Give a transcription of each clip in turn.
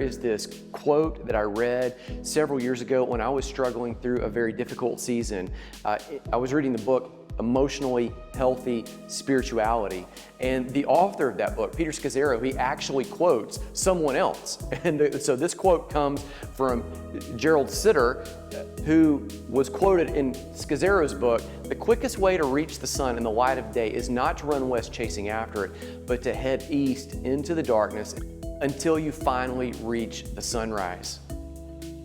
Is this quote that I read several years ago when I was struggling through a very difficult season. I was reading the book Emotionally Healthy Spirituality, and the author of that book, Peter Scazzero, he actually quotes someone else. And so this quote comes from Gerald Sitter, who was quoted in Scazzero's book: "The quickest way to reach the sun in the light of day is not to run west chasing after it, but to head east into the darkness until you finally reach the sunrise."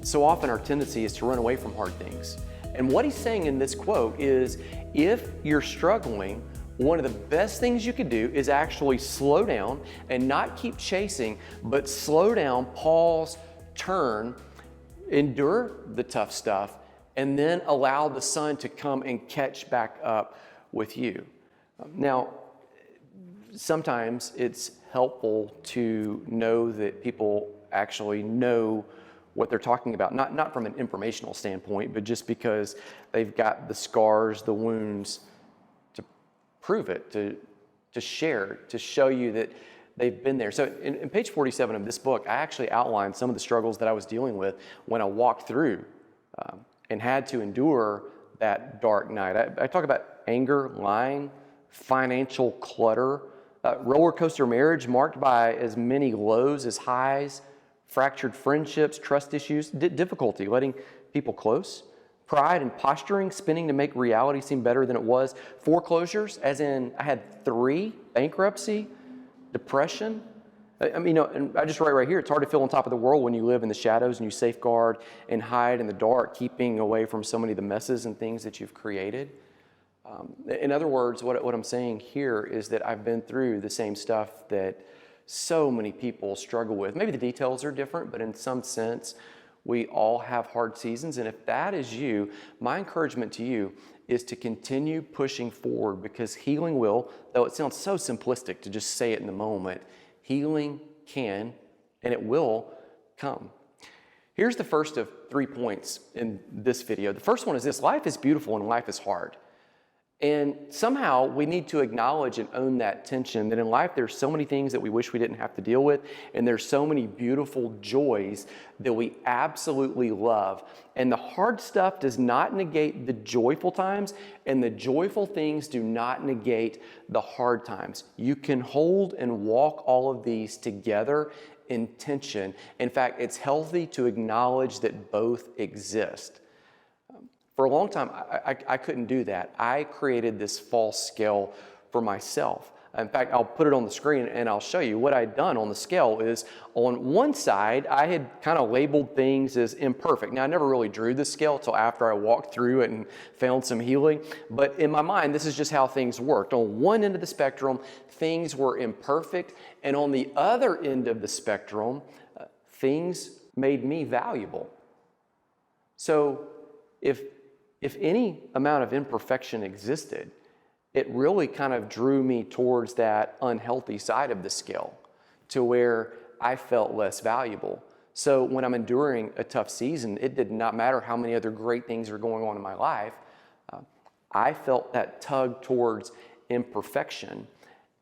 So often our tendency is to run away from hard things. And what he's saying in this quote is, if you're struggling, one of the best things you could do is actually slow down and not keep chasing, but slow down, pause, turn, endure the tough stuff, and then allow the sun to come and catch back up with you. Now, sometimes it's helpful to know that people actually know what they're talking about, not from an informational standpoint, but just because they've got the scars, the wounds, to prove it, to share, to show you that they've been there. So in page 47 of this book, I actually outlined some of the struggles that I was dealing with when I walked through and had to endure that dark night. I talk about anger, lying, financial clutter, roller coaster marriage marked by as many lows as highs, fractured friendships, trust issues, difficulty letting people close, pride and posturing, spinning to make reality seem better than it was, foreclosures, as in I had 3, bankruptcy, depression. I mean, and I just write right here, it's hard to feel on top of the world when you live in the shadows and you safeguard and hide in the dark, keeping away from so many of the messes and things that you've created. In other words, what I'm saying here is that I've been through the same stuff that so many people struggle with. Maybe the details are different, but in some sense, we all have hard seasons. And if that is you, my encouragement to you is to continue pushing forward, because healing will, though it sounds so simplistic to just say it in the moment, healing can and it will come. Here's the first of 3 points in this video. The first one is this: life is beautiful and life is hard. And somehow we need to acknowledge and own that tension, that in life there's so many things that we wish we didn't have to deal with, and there's so many beautiful joys that we absolutely love. And the hard stuff does not negate the joyful times, and the joyful things do not negate the hard times. You can hold and walk all of these together in tension. In fact, it's healthy to acknowledge that both exist. For a long time, I couldn't do that. I created this false scale for myself. In fact, I'll put it on the screen and I'll show you. What I'd done on the scale is, on one side, I had kind of labeled things as imperfect. Now, I never really drew the scale until after I walked through it and found some healing. But in my mind, this is just how things worked. On one end of the spectrum, things were imperfect. And on the other end of the spectrum, things made me valuable. So if any amount of imperfection existed, it really kind of drew me towards that unhealthy side of the scale, to where I felt less valuable. So when I'm enduring a tough season, it did not matter how many other great things are going on in my life. I felt that tug towards imperfection,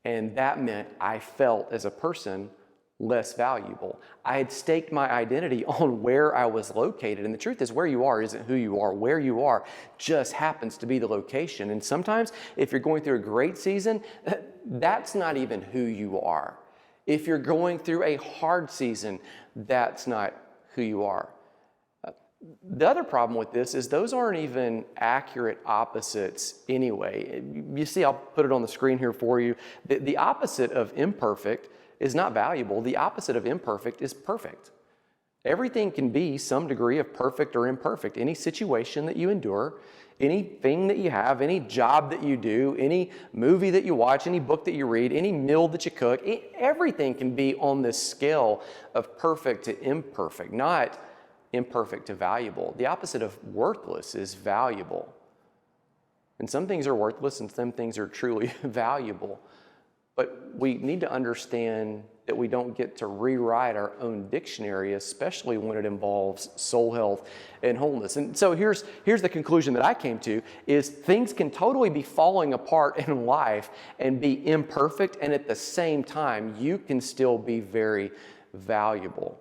and that meant I felt as a person less valuable. I had staked my identity on where I was located. And the truth is, where you are isn't who you are. Where you are just happens to be the location. And sometimes if you're going through a great season, that's not even who you are. If you're going through a hard season, that's not who you are. The other problem with this is those aren't even accurate opposites anyway. You see, I'll put it on the screen here for you. The opposite of imperfect is not valuable. The opposite of imperfect is perfect. Everything can be some degree of perfect or imperfect. Any situation that you endure, anything that you have, any job that you do, any movie that you watch, any book that you read, any meal that you cook, everything can be on this scale of perfect to imperfect, not imperfect to valuable. The opposite of worthless is valuable. And some things are worthless and some things are truly valuable. But we need to understand that we don't get to rewrite our own dictionary, especially when it involves soul health and wholeness. And so here's the conclusion that I came to, is things can totally be falling apart in life and be imperfect, and at the same time, you can still be very valuable.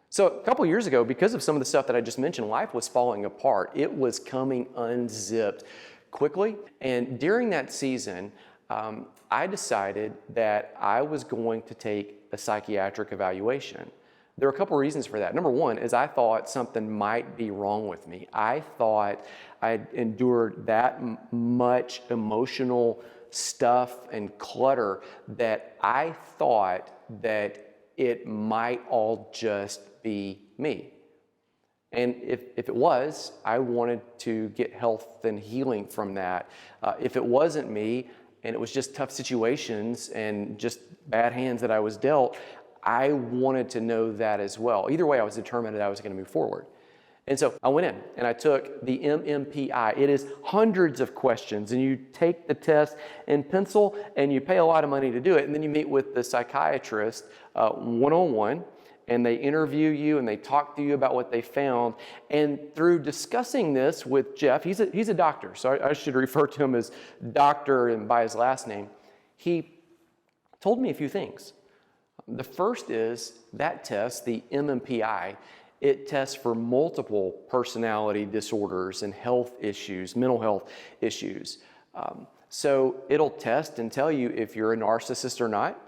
So a couple years ago, because of some of the stuff that I just mentioned, life was falling apart. It was coming unzipped quickly. And during that season, I decided that I was going to take a psychiatric evaluation. There are a couple reasons for that. Number one is I thought something might be wrong with me. I thought I'd endured that much emotional stuff and clutter that I thought that it might all just be me. And if it was, I wanted to get health and healing from that. If it wasn't me, and it was just tough situations and just bad hands that I was dealt, I wanted to know that as well. Either way, I was determined that I was going to move forward. And so I went in and I took the MMPI. It is hundreds of questions, and you take the test in pencil and you pay a lot of money to do it. And then you meet with the psychiatrist one-on-one, and they interview you and they talk to you about what they found. And through discussing this with Jeff, he's a doctor, so I should refer to him as doctor and by his last name. He told me a few things. The first is that test, the MMPI, it tests for multiple personality disorders and health issues, mental health issues. So it'll test and tell you if you're a narcissist or not,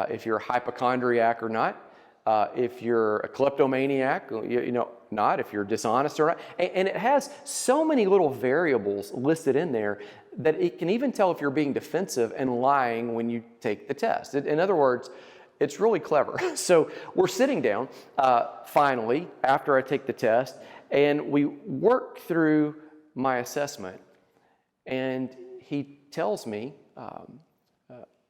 if you're a hypochondriac or not, if you're a kleptomaniac, not, if you're dishonest or not. And it has so many little variables listed in there that it can even tell if you're being defensive and lying when you take the test. In other words, it's really clever. So we're sitting down, finally, after I take the test, and we work through my assessment. And he tells me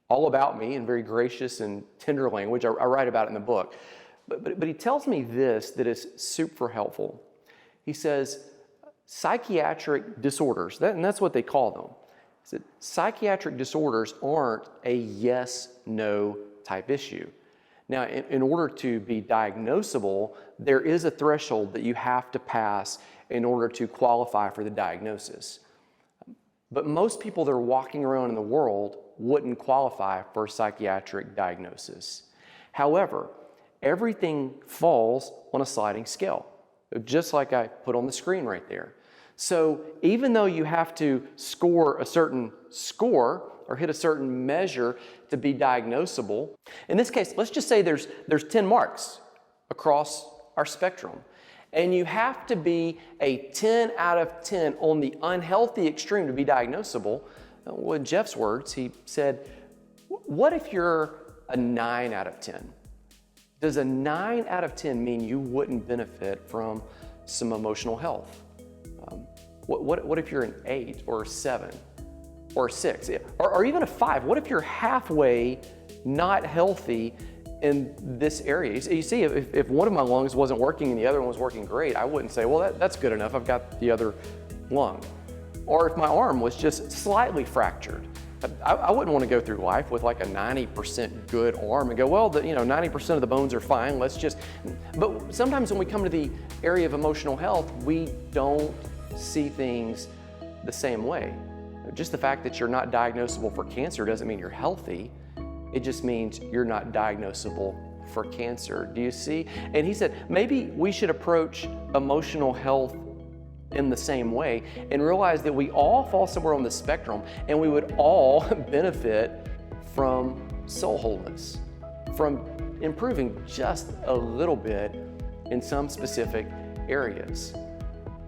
all about me in very gracious and tender language. I write about it in the book. But he tells me this that is super helpful. He says, psychiatric disorders, and that's what they call them. He said, psychiatric disorders aren't a yes-no type issue. Now, in order to be diagnosable, there is a threshold that you have to pass in order to qualify for the diagnosis. But most people that are walking around in the world wouldn't qualify for a psychiatric diagnosis. However, everything falls on a sliding scale, just like I put on the screen right there. So even though you have to score a certain score or hit a certain measure to be diagnosable, in this case, let's just say there's 10 marks across our spectrum. And you have to be a 10 out of 10 on the unhealthy extreme to be diagnosable. Well, in Jeff's words, he said, what if you're a 9 out of 10? Does a 9 out of 10 mean you wouldn't benefit from some emotional health? What if you're an 8 or a 7 or a 6 or even a 5? What if you're halfway not healthy in this area? You see, if one of my lungs wasn't working and the other one was working great, I wouldn't say, well, that's good enough, I've got the other lung. Or if my arm was just slightly fractured, I wouldn't want to go through life with like a 90% good arm and go, well, 90% of the bones are fine, let's just. But sometimes when we come to the area of emotional health, we don't see things the same way. Just the fact that you're not diagnosable for cancer doesn't mean you're healthy. It just means you're not diagnosable for cancer. Do you see? And he said, maybe we should approach emotional health in the same way and realize that we all fall somewhere on the spectrum and we would all benefit from soul wholeness, from improving just a little bit in some specific areas.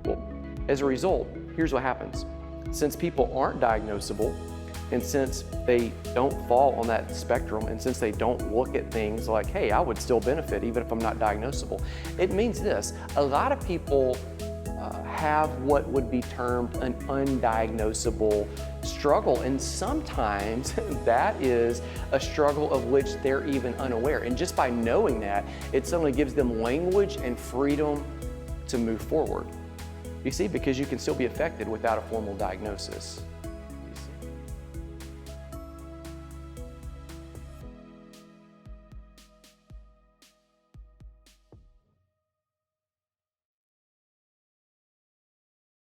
Well, as a result, here's what happens. Since people aren't diagnosable, and since they don't fall on that spectrum, and since they don't look at things like, hey, I would still benefit even if I'm not diagnosable, it means this: a lot of people have what would be termed an undiagnosable struggle, and sometimes that is a struggle of which they're even unaware. And just by knowing that, it suddenly gives them language and freedom to move forward. You see, because you can still be affected without a formal diagnosis.